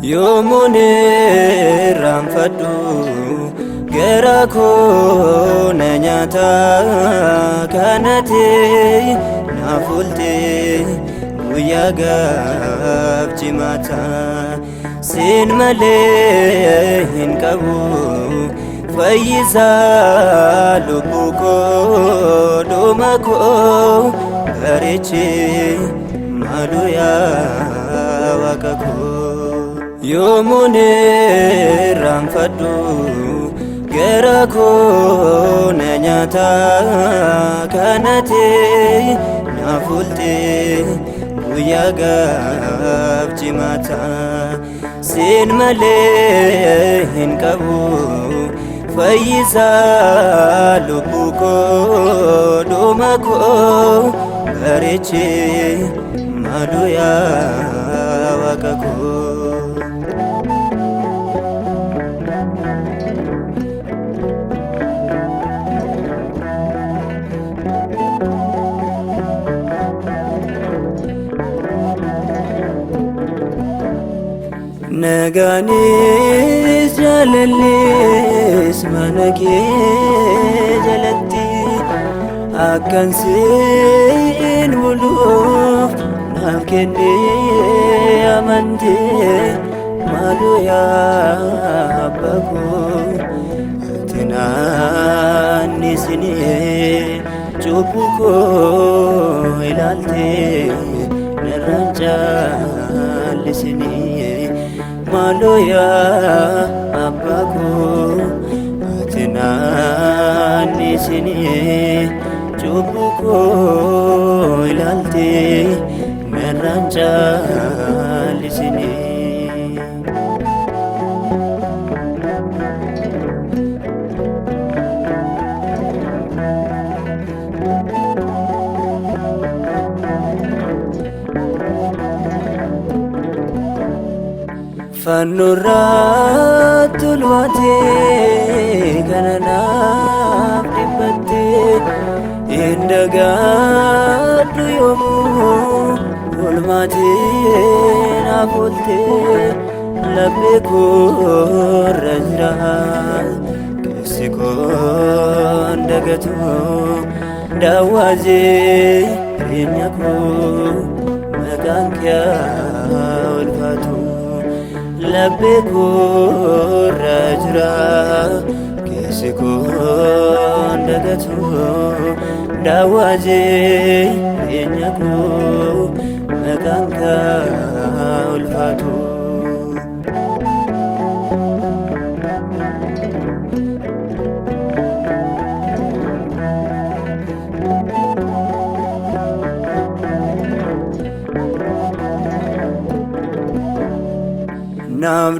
Yoomuni raanfadhu gara koo na nyaata kanatti naaf oolte guyyaa gaabjimaata siin malee hin qabu fayyisaa lubbuu koo dhuma koo bareechi maaloo yaa waaqa koo. Yoomuni raanfadhu gara koo na nyaata kanatti naaf oolte guyyaa gaabjimaata siin malee hin qabu fayyisaa lubbuu koo dhuma koo bareechi maaloo yaa waaqa koo. Nagaanis jaalallis mana kee jalatti akkan siin buluuf naaf kennee amantee maaloo yaa abbaa koo ati naannisinee cubbuu koo ilaaltee narraan caallisinee maaloo yaa abbaa koo ati naannisinee cubbuu koo ilaaltee narraan caallisinee. Fannoorratti ulfaatee kana naaf dhiphattee hin dagaadhu yoomuu olmaatee naaf ooltee laphee koorra jira keessi koon dagatu daawwaatee jireenya koo maqaan kee ulfaatu. Laphee koorra jira keessi koon dagatu daawwaatee jireenya koo maqaan kee ulfaatu.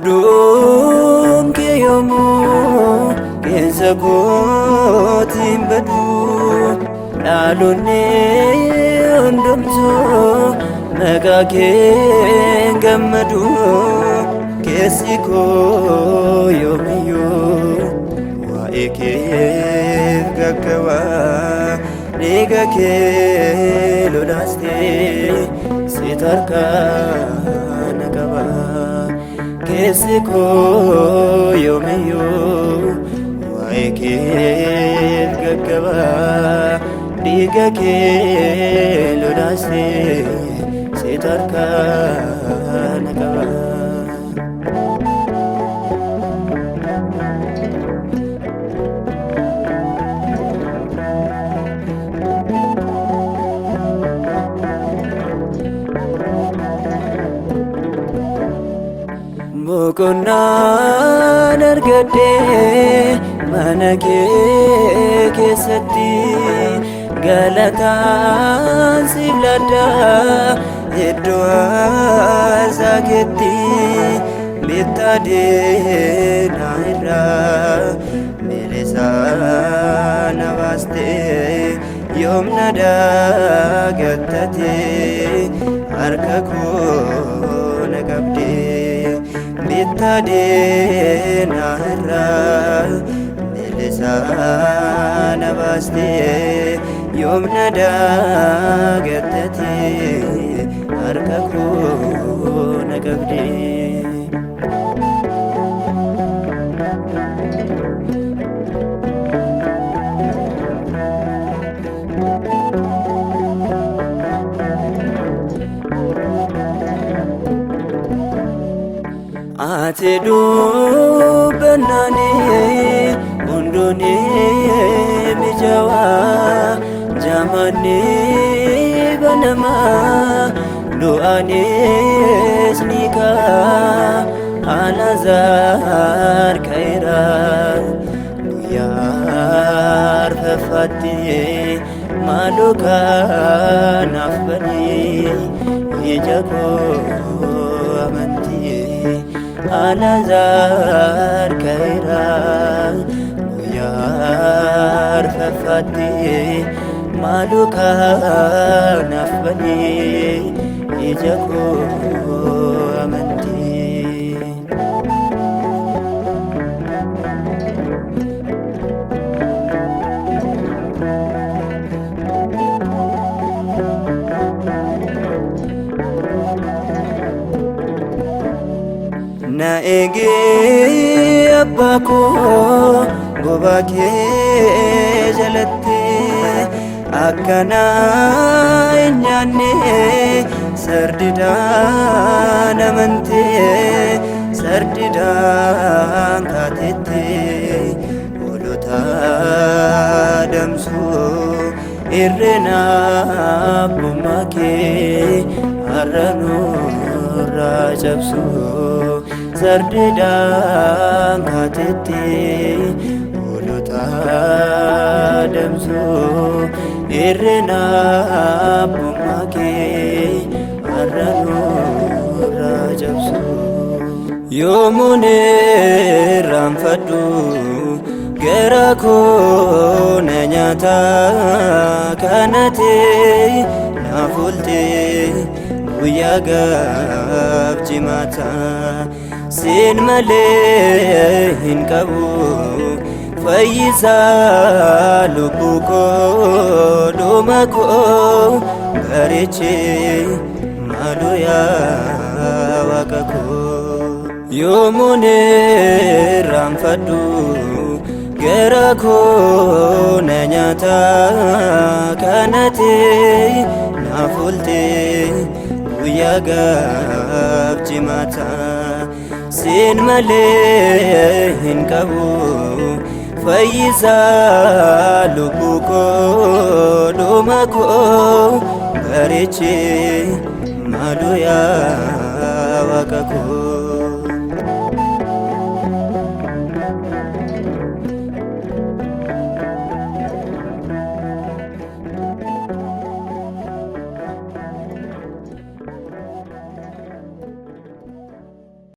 Naabduun kee yoomuu keessa kootiin badu dhaloonni hundumtuu maqaa kee gammadu keessi koo yoomiyyuu waa'ee kee gaggaba dhiiga kee lolaastee siit harkaan qaba. Keessi koo yoomiyyuu waa'ee kee gaggaba dhiiga kee lolaastee siit harkaan qaba. Boqonnaan argadhee mana kee keessatti galataan siif ladha iddoo aasaa keetti bittaa deena irraa milisaa na baastee yoomna dagattatee harka koo na qabdee. Bittaa deena irraa milisaa na baastee yoomna dagattatee harka koo na qabdee. ati dubbannani hunduni mijawa jamanni banama du'anis nika Alazar kaira Yar fafati maluka nafbani Ijako amanti Alazar kaira Yar fafati maluka nafbani Ijako amanti Na ege abbako gobake jalatti akkana nyaanne sardiidhaan amante sardiidhaan kaatette hoolota damsu irreena abbummaa kee har'aanurra cabsu sardiidhaan kaatette hoolota damsu irreena abbummaa kee har'aanurra cabsu yoomuun irraanfadhu gara koo na nyaata kanate naaf oolte guyyaa gaaf jimaata siin malee hin qabu fayyisaa lubbuu koo dhuma koo bareeche maaloo yaa waaqa koo yoomuun irraanfadhu gara koo na nyaata kanate naaf oolte guyyaa gaaf jimaata siin malee hin qabu fayyisaa lubbuu koo dhuma koo bareeche maaloo yaa waaqa koo